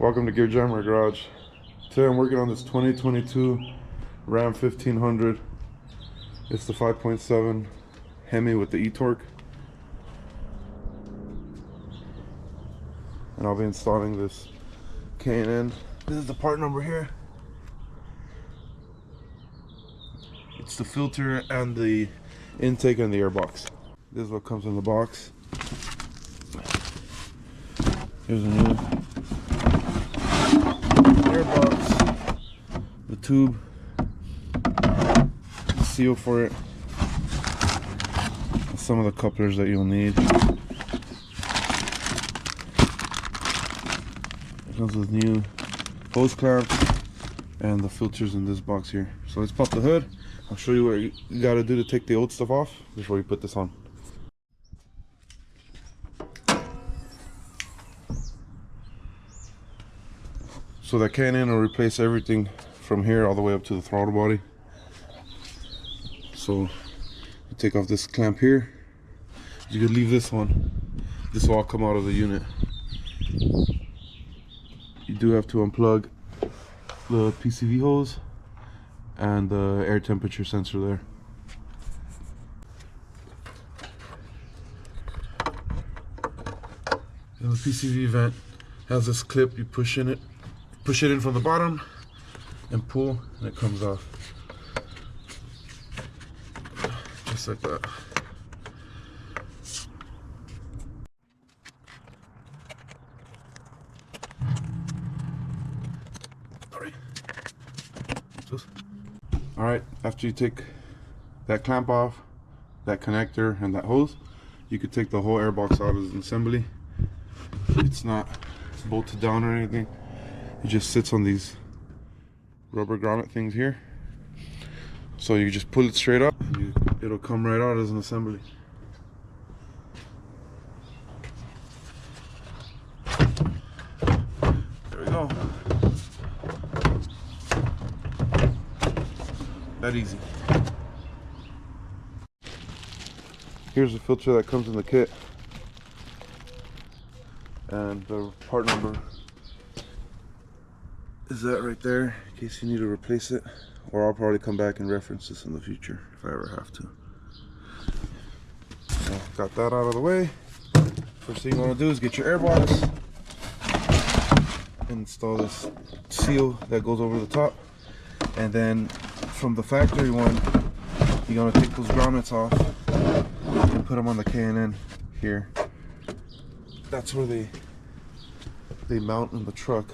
Welcome to Gear Jammer Garage. Today I'm working on this 2022 Ram 1500. It's the 5.7 Hemi with the eTorque. And I'll be installing this K&N. This is the part number here. It's the filter and the intake and the air box. This is what comes in the box. Here's a new air box, the tube, the seal for it, some of the couplers that you'll need. It comes with new hose clamps and the filters in this box here. So let's pop the hood. I'll show you what you gotta do to take the old stuff off before you put this on. So that K&N will replace everything from here all the way up to the throttle body. So you take off this clamp here. You could leave this one. This will all come out of the unit. You do have to unplug the PCV hose and the air temperature sensor there. And the PCV vent has this clip. You push it in from the bottom and pull, and it comes off just like that. All right, after you take that clamp off, that connector and that hose, you could take the whole air box out as an assembly. It's not bolted down or anything. It just sits on these rubber grommet things here. So you just pull it straight up and it'll come right out as an assembly. There we go. That easy. Here's the filter that comes in the kit. And the part number is that right there, in case you need to replace it, or I'll probably come back and reference this in the future if I ever have to. So got that out of the way. First thing you want to do is get your air box and install this seal that goes over the top, and then from the factory one you're going to take those grommets off and put them on the K&N here. That's where they mount in the truck.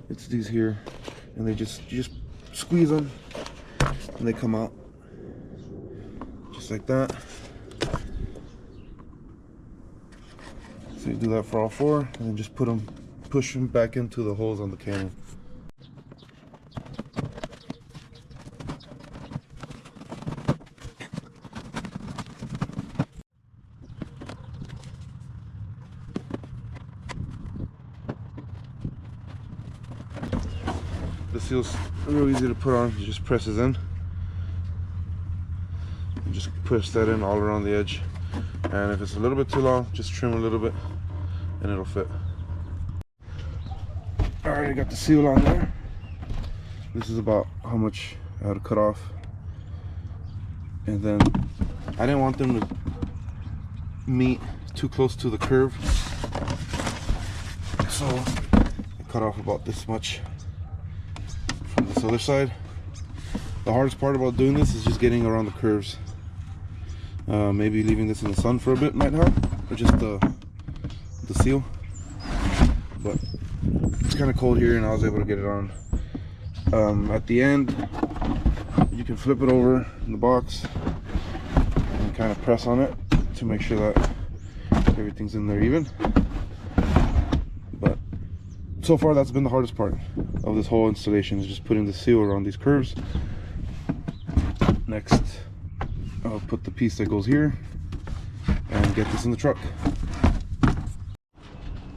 It's these here, and you just squeeze them and they come out just like that. So you do that for all four, and then just push them back into the holes on the K&N. The seal's real easy to put on. You just press it in. You just push that in all around the edge. And if it's a little bit too long, just trim a little bit and it'll fit. Alright, I got the seal on there. This is about how much I had to cut off. And then I didn't want them to meet too close to the curve. So I cut off about this much. From this other side. The hardest part about doing this is just getting around the curves. Maybe leaving this in the sun for a bit might help, or just the seal. But it's kind of cold here, and I was able to get it on. At the end, you can flip it over in the box and kind of press on it to make sure that everything's in there even. But so far, that's been the hardest part of this whole installation, is just putting the seal around these curves. Next, I'll put the piece that goes here and get this in the truck.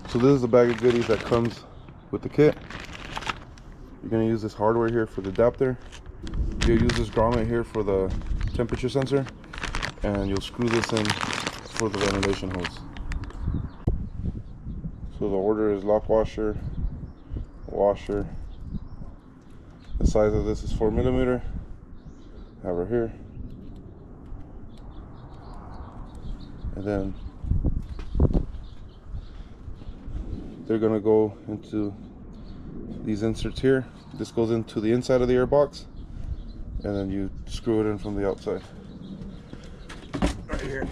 So this is the bag of goodies that comes with the kit. You're going to use this hardware here for the adapter. You'll use this grommet here for the temperature sensor, and you'll screw this in for the ventilation hose. So the order is lock washer, washer. The size of this is 4mm. Have her here. And then they're gonna go into these inserts here. This goes into the inside of the airbox, and then you screw it in from the outside. Right here.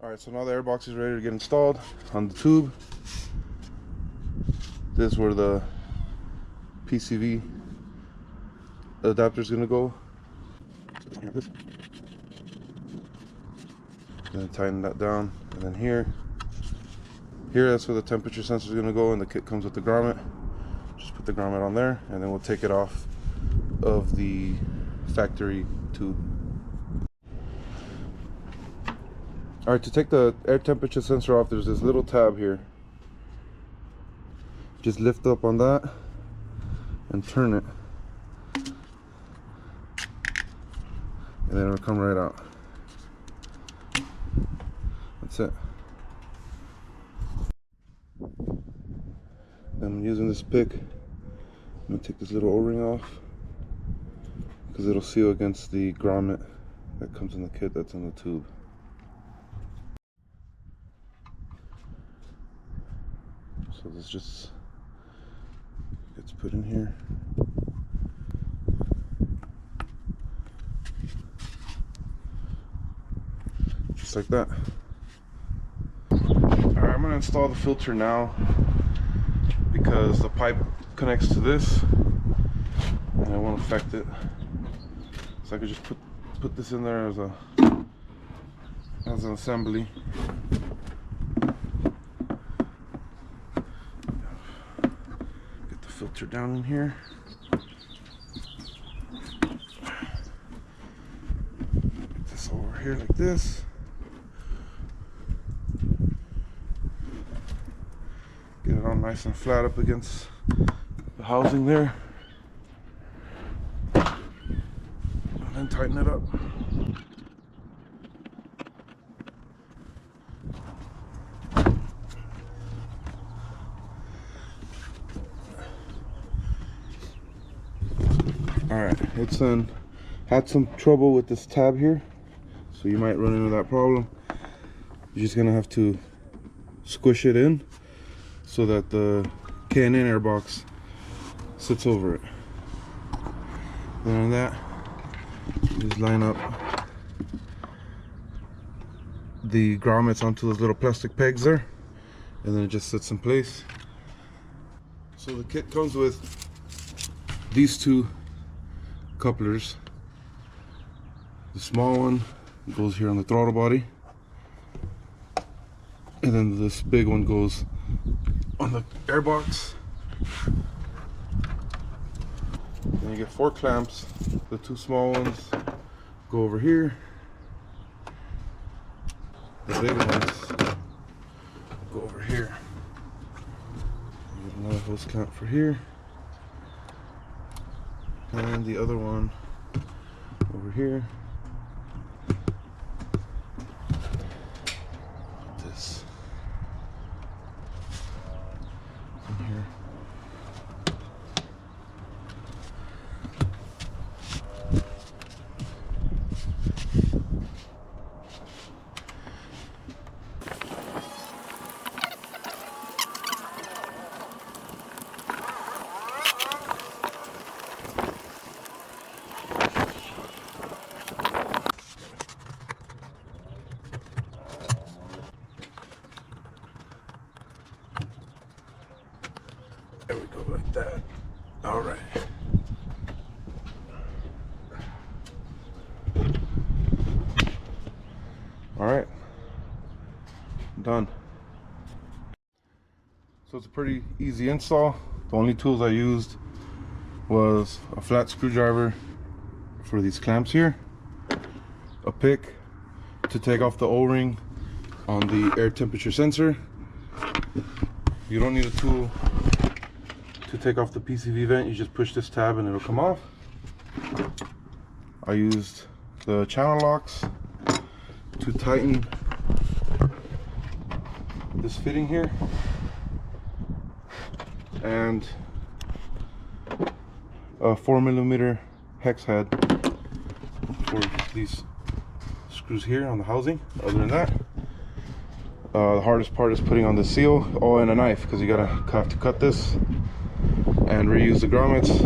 Alright, so now the airbox is ready to get installed on the tube. This is where the PCV adapter is going to go. Then tighten that down, and then here that's where the temperature sensor is going to go, and the kit comes with the grommet. Just put the grommet on there, and then we'll take it off of the factory tube. Alright, to take the air temperature sensor off, there's this little tab here. Just lift up on that and turn it, and then it'll come right out. That's it. I'm using this pick. I'm gonna take this little O-ring off because it'll seal against the grommet that comes in the kit that's in the tube. So this just gets put in here. Just like that. Alright, I'm going to install the filter now because the pipe connects to this and I won't affect it. So I could just put this in there as an assembly. Filter down in here. Get this over here like this. Get it all nice and flat up against the housing there. And then tighten it up. Alright, it's had some trouble with this tab here, so you might run into that problem. You're just gonna have to squish it in so that the K&N Air box sits over it. Then on that, just line up the grommets onto those little plastic pegs there, and then it just sits in place. So the kit comes with these two couplers. The small one goes here on the throttle body, and then this big one goes on the airbox. Then you get 4 clamps. The 2 small ones go over here. The big ones go over here. You get another hose clamp for here. And the other one over here. Put this in here. There we go, like that. All right. All right. Done. So it's a pretty easy install. The only tools I used was a flat screwdriver for these clamps here, a pick to take off the O-ring on the air temperature sensor, You don't need a tool to take off the PCV vent. You just push this tab and it'll come off. I used the channel locks to tighten this fitting here, and a 4mm hex head for these screws here on the housing. Other than that, the hardest part is putting on the seal, and a knife, because you have to cut this and reuse the grommets.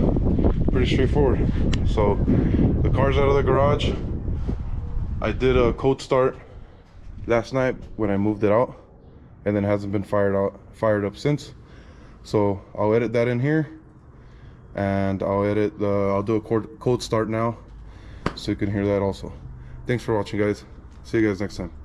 Pretty straightforward. So the car's out of the garage. I did a cold start last night when I moved it out, and then it hasn't been fired up since. So I'll edit that in here, and I'll do a cold start now, so you can hear that also. Thanks for watching, guys. See you guys next time.